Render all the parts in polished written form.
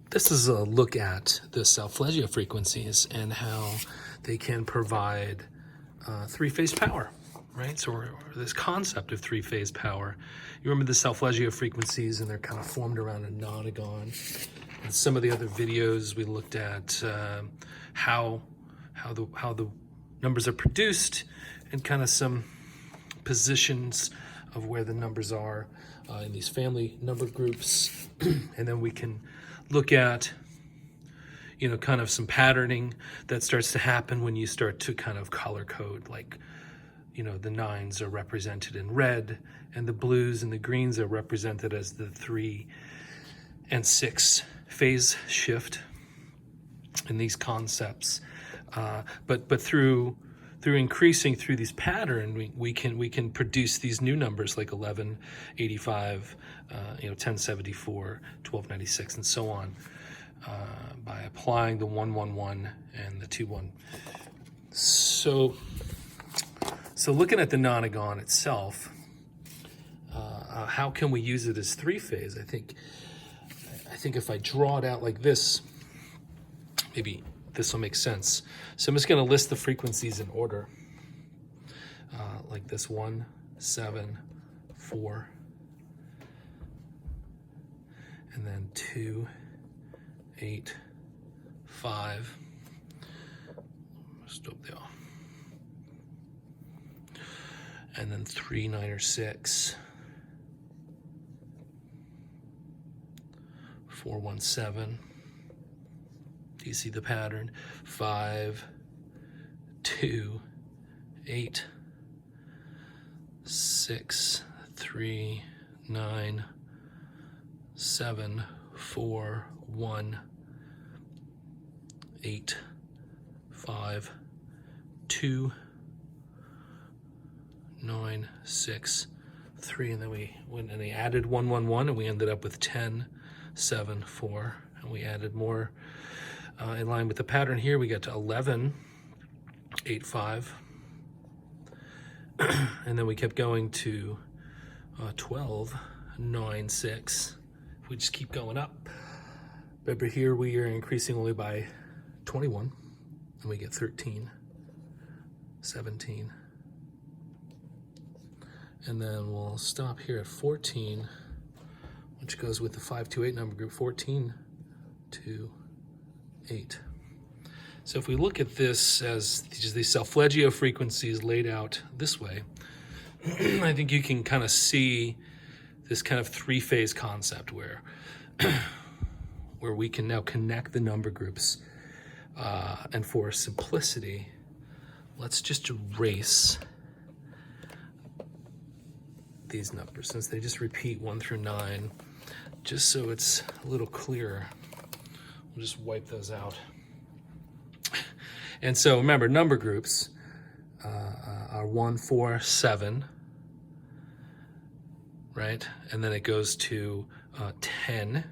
This is a look at the solfeggio frequencies and how they can provide three-phase power, right? So or this concept of three-phase power. You remember the solfeggio frequencies, and they're kind of formed around a nonagon. And some of the other videos we looked at how the numbers are produced and kind of some positions of where the numbers are in these family number groups. And then we can look at, you know, kind of some patterning that starts to happen when you start to kind of color code, like, you know, the 9s are represented in red and the blues and the greens are represented as the 3 and 6 phase shift in these concepts. But through increasing through these pattern, we can produce these new numbers like 1185, 1074, 1296, and so on, by applying the 111 and the 21. So looking at the nonagon itself, how can we use it as three-phase? I think if I draw it out like this, maybe this will make sense. So I'm just going to list the frequencies in order, like this: 1, 7, 4, and then 2, 8, 5. Stop there. And then 3, 9, or 6. 4, 1, 7. Do you see the pattern? 5, 2, 8, 6, 3, 9, 7, 4, 1, 8, 5, 2, 9, 6, 3, and then we added 1, 1, 1, and we ended up with 10, 7, 4, and we added more in line with the pattern here. We got to 11, 8, 5, and then we kept going to 12, 9, 6. We just keep going up. But here we are increasing only by 21, and we get 13, 17, and then we'll stop here at 14, which goes with the 5, 2, 8 number group. 14, 2, 8. So if we look at this as these solfeggio frequencies laid out this way, I think you can kind of see this kind of three-phase concept where we can now connect the number groups. And for simplicity, let's just erase these numbers, since they just repeat 1 through 9, just so it's a little clearer. We'll just wipe those out. And so remember, number groups are 1, 4, 7, right? And then it goes to 10,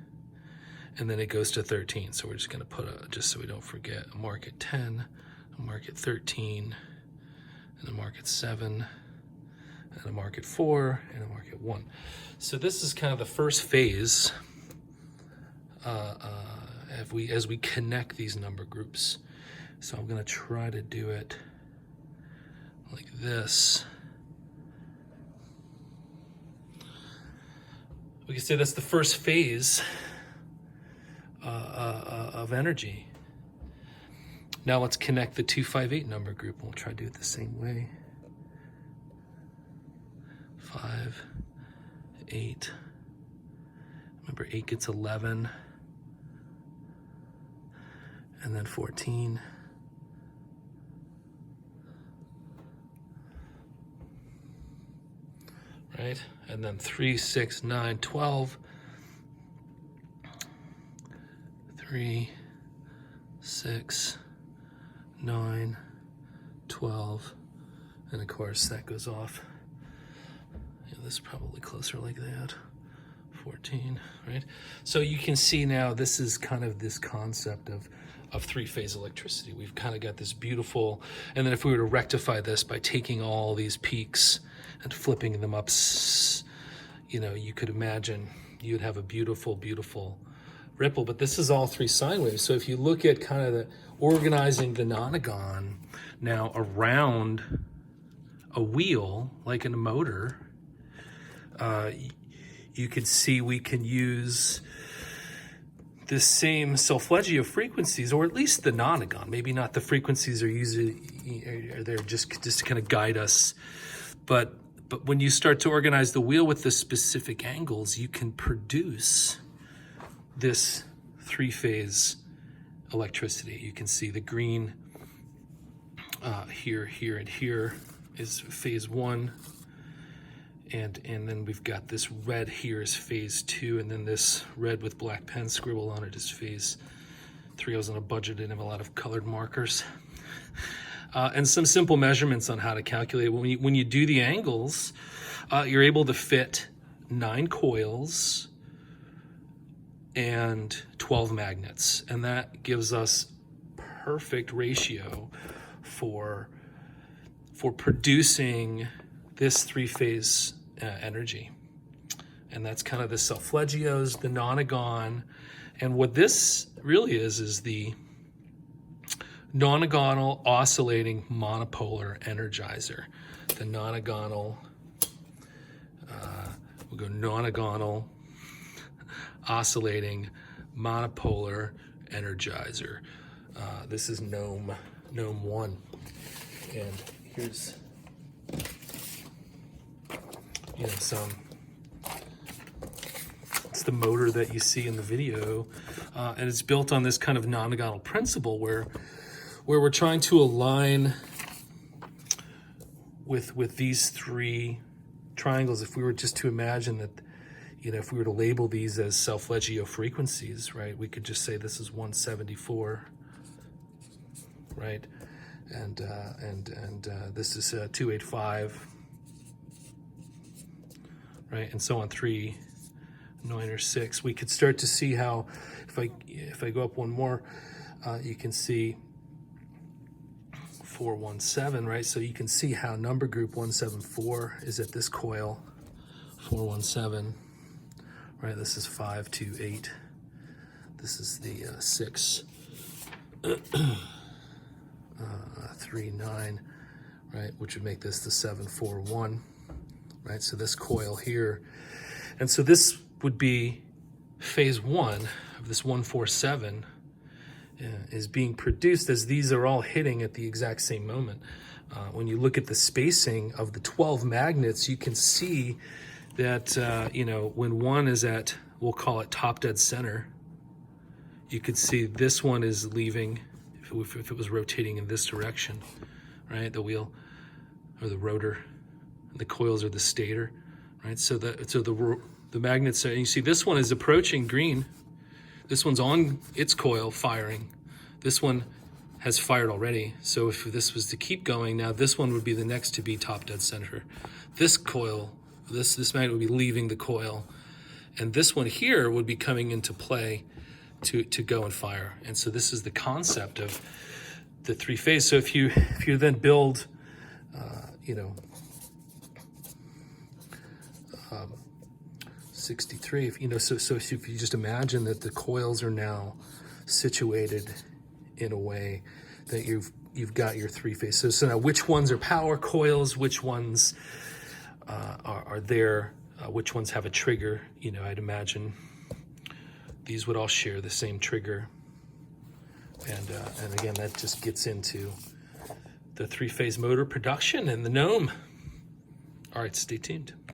and then it goes to 13. So we're just going to put just so we don't forget, a mark at 10, a mark at 13, and a mark at 7, and a mark at 4, and a mark at 1. So this is kind of the first phase as we connect these number groups. So I'm going to try to do it like this. We can say that's the first phase of energy. Now let's connect the 2, 5, 8 number group. We'll try to do it the same way. 5, 8. Remember, 8 gets 11. And then 14. Right? And then 3, 6, 9, 12. 3, 6, 9, 12. And of course, that goes off. Yeah, this is probably closer like that. 14, right? So you can see now this is kind of this concept of three-phase electricity. We've kind of got this beautiful, and then if we were to rectify this by taking all these peaks and flipping them up, you know, you could imagine you'd have a beautiful, beautiful ripple, but this is all 3 sine waves. So if you look at kind of the organizing the Nonagon now around a wheel, like in a motor, you can see we can use the same solfeggio frequencies, or at least the Nonagon. Maybe not the frequencies are they're just to kind of guide us, but when you start to organize the wheel with the specific angles, you can produce this 3-phase electricity. You can see the green here, here, and here is phase 1. And then we've got this red here is phase 2, and then this red with black pen scribble on it is phase 3. I was on a budget and have a lot of colored markers. And some simple measurements on how to calculate. When you do the angles, you're able to fit 9 coils and 12 magnets. And that gives us perfect ratio for producing this 3-phase energy. And that's kind of the solfeggios, the Nonagon. And what this really is the nonagonal oscillating monopolar energizer. The nonagonal, we'll go nonagonal oscillating monopolar energizer. This is Gnome 1. And here's it's the motor that you see in the video, and it's built on this kind of nonagonal principle where we're trying to align with these 3 triangles. If we were just to imagine that, if we were to label these as solfeggio frequencies, right, we could just say this is 174, right, and this is 285. Right, and so on 3, 9, or 6. We could start to see how, if I go up one more, you can see 417, right? So you can see how number group 174 is at this coil, 417, right? This is 528. This is the 6, 3, 9, right? Which would make this the 741. Right, so this coil here, and so this would be phase 1 of this 147 is being produced as these are all hitting at the exact same moment. When you look at the spacing of the 12 magnets, you can see that when one is at, we'll call it top dead center, you could see this one is leaving if it was rotating in this direction, right? The wheel or the rotor. The coils are the stator, right? So the magnets are, and you see this one is approaching green. This one's on its coil firing. This one has fired already. So if this was to keep going, now this one would be the next to be top dead center. This coil, this magnet would be leaving the coil, and this one here would be coming into play to go and fire. And so this is the concept of the 3-phase. So if you then build, 63, so if you just imagine that the coils are now situated in a way that you've got your 3-phase. So now which ones are power coils, which ones are there, which ones have a trigger, I'd imagine these would all share the same trigger. And again, that just gets into the 3-phase motor production and the Gnome. All right, stay tuned.